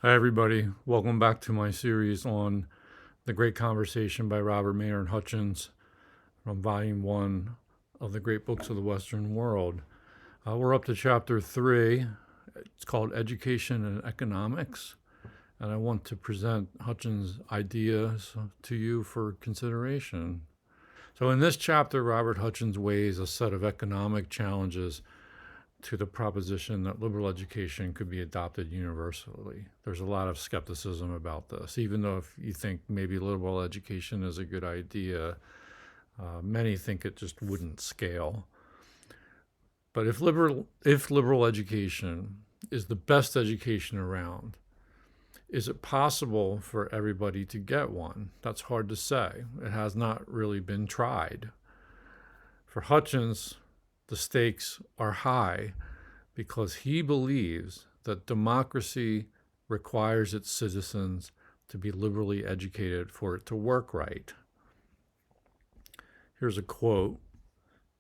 Hi, everybody. Welcome back to my series on The Great Conversation by Robert Maynard Hutchins from Volume 1 of the Great Books of the Western World. We're up to Chapter 3. It's called Education and Economics, and I want to present Hutchins' ideas to you for consideration. So, in this chapter, Robert Hutchins weighs a set of economic challenges to the proposition that liberal education could be adopted universally. There's a lot of skepticism about this, even though if you think maybe liberal education is a good idea, many think it just wouldn't scale. But if liberal education is the best education around, is it possible for everybody to get one? That's hard to say. It has not really been tried. For Hutchins, the stakes are high because he believes that democracy requires its citizens to be liberally educated for it to work right. Here's a quote: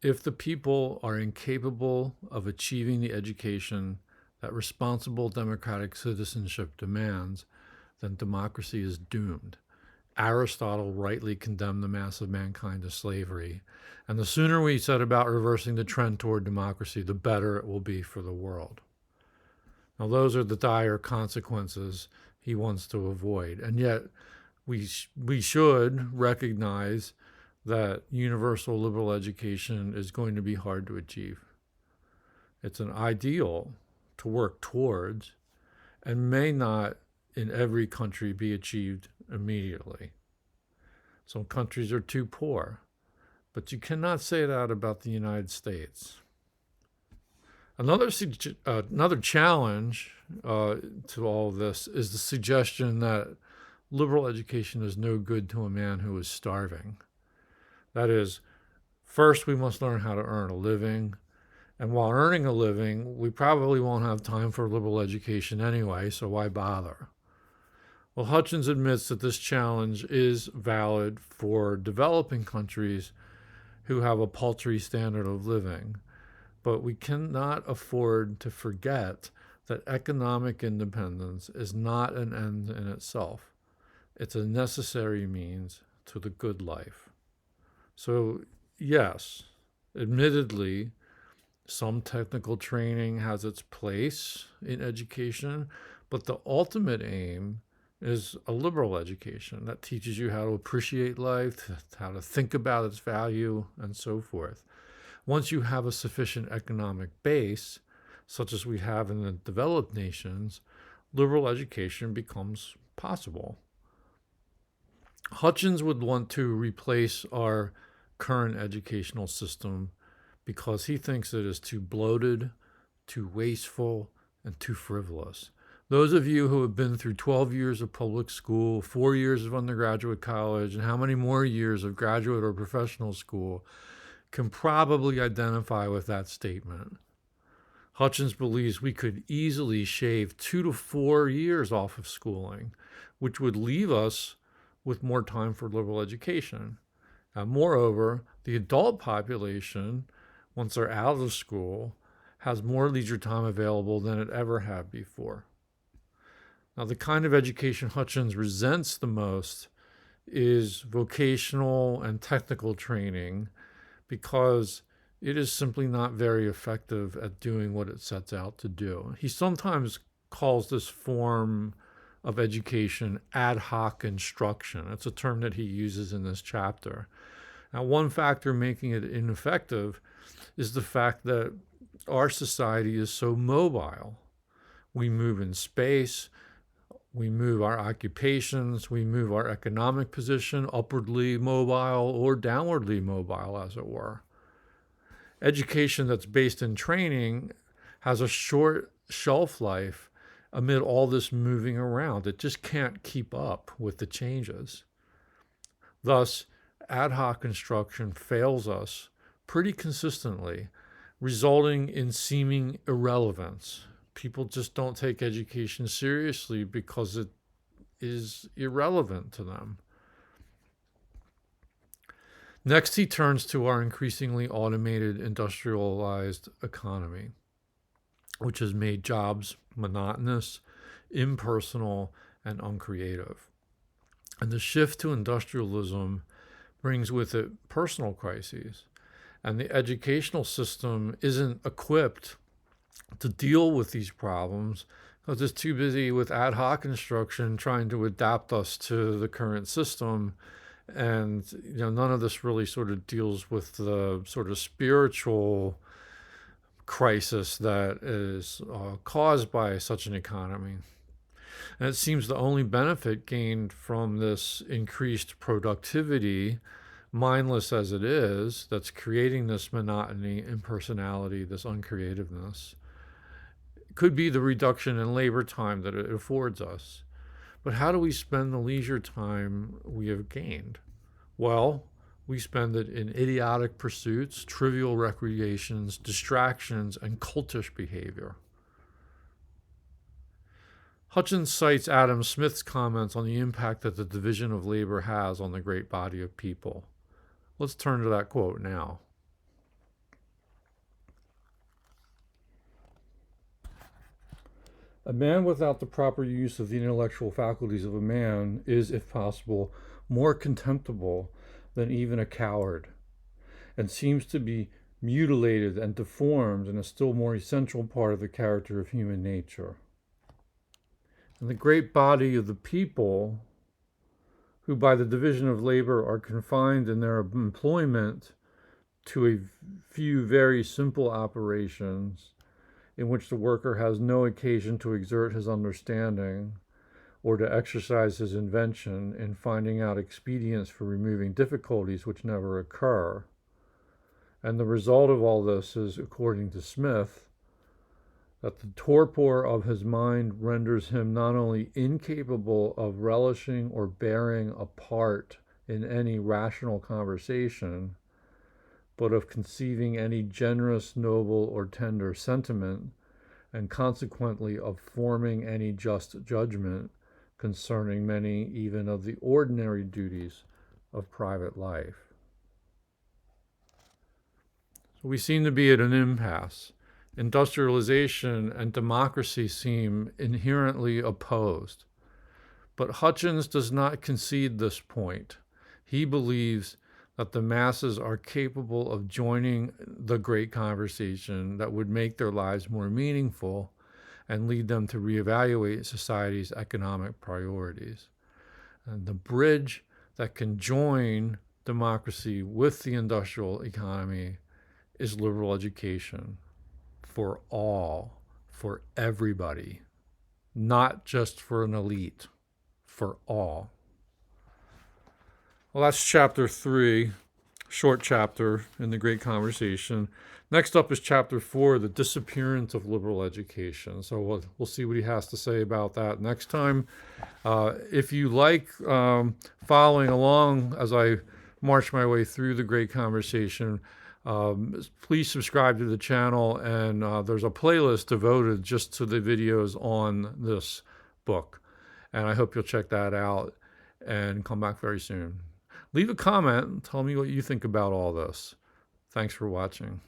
"If the people are incapable of achieving the education that responsible democratic citizenship demands, then democracy is doomed. Aristotle rightly condemned the mass of mankind to slavery, and the sooner we set about reversing the trend toward democracy, the better it will be for the world." Now, those are the dire consequences he wants to avoid, and yet we should recognize that universal liberal education is going to be hard to achieve. It's an ideal to work towards, and may not in every country be achieved immediately. Some countries are too poor, but you cannot say that about the United States. Another challenge to all of this is the suggestion that liberal education is no good to a man who is starving. That is, first we must learn how to earn a living, and while earning a living, we probably won't have time for liberal education anyway, so why bother? Well, Hutchins admits that this challenge is valid for developing countries who have a paltry standard of living, but we cannot afford to forget that economic independence is not an end in itself. It's a necessary means to the good life. So, yes, admittedly, some technical training has its place in education, but the ultimate aim is a liberal education that teaches you how to appreciate life, how to think about its value, and so forth. Once you have a sufficient economic base, such as we have in the developed nations, liberal education becomes possible. Hutchins would want to replace our current educational system because he thinks it is too bloated, too wasteful, and too frivolous. Those of you who have been through 12 years of public school, 4 years of undergraduate college, and how many more years of graduate or professional school can probably identify with that statement. Hutchins believes we could easily shave 2 to 4 years off of schooling, which would leave us with more time for liberal education. And moreover, the adult population, once they're out of school, has more leisure time available than it ever had before. Now, the kind of education Hutchins resents the most is vocational and technical training, because it is simply not very effective at doing what it sets out to do. He sometimes calls this form of education ad hoc instruction. It's a term that he uses in this chapter. Now, one factor making it ineffective is the fact that our society is so mobile. We move in space, we move our occupations, we move our economic position, upwardly mobile or downwardly mobile, as it were. Education that's based in training has a short shelf life amid all this moving around. It just can't keep up with the changes. Thus, ad hoc instruction fails us pretty consistently, resulting in seeming irrelevance. People just don't take education seriously because it is irrelevant to them. Next, he turns to our increasingly automated, industrialized economy, which has made jobs monotonous, impersonal, and uncreative. And the shift to industrialism brings with it personal crises. And the educational system isn't equipped to deal with these problems because it's too busy with ad hoc instruction trying to adapt us to the current system. And none of this really sort of deals with the sort of spiritual crisis that is caused by such an economy. And it seems the only benefit gained from this increased productivity, mindless as it is, that's creating this monotony, impersonality, this uncreativeness, could be the reduction in labor time that it affords us. But how do we spend the leisure time we have gained? Well, we spend it in idiotic pursuits, trivial recreations, distractions, and cultish behavior. Hutchins cites Adam Smith's comments on the impact that the division of labor has on the great body of people. Let's turn to that quote now. A man without the proper use of the intellectual faculties of a man is, if possible, more contemptible than even a coward, and seems to be mutilated and deformed in a still more essential part of the character of human nature. And the great body of the people, who by the division of labor are confined in their employment to a few very simple operations, in which the worker has no occasion to exert his understanding or to exercise his invention in finding out expedients for removing difficulties which never occur. And the result of all this is, according to Smith, that the torpor of his mind renders him not only incapable of relishing or bearing a part in any rational conversation, but of conceiving any generous, noble, or tender sentiment, and consequently of forming any just judgment concerning many even of the ordinary duties of private life. So we seem to be at an impasse. Industrialization and democracy seem inherently opposed. But Hutchins does not concede this point. He believes that the masses are capable of joining the great conversation that would make their lives more meaningful and lead them to reevaluate society's economic priorities. And the bridge that can join democracy with the industrial economy is liberal education for all, for everybody, not just for an elite, for all. Well, that's chapter 3, short chapter in the Great Conversation. Next up is chapter 4, the disappearance of liberal education. So we'll see what he has to say about that next time. If you like following along as I march my way through the Great Conversation, please subscribe to the channel, and there's a playlist devoted just to the videos on this book. And I hope you'll check that out and come back very soon. Leave a comment and tell me what you think about all this. Thanks for watching.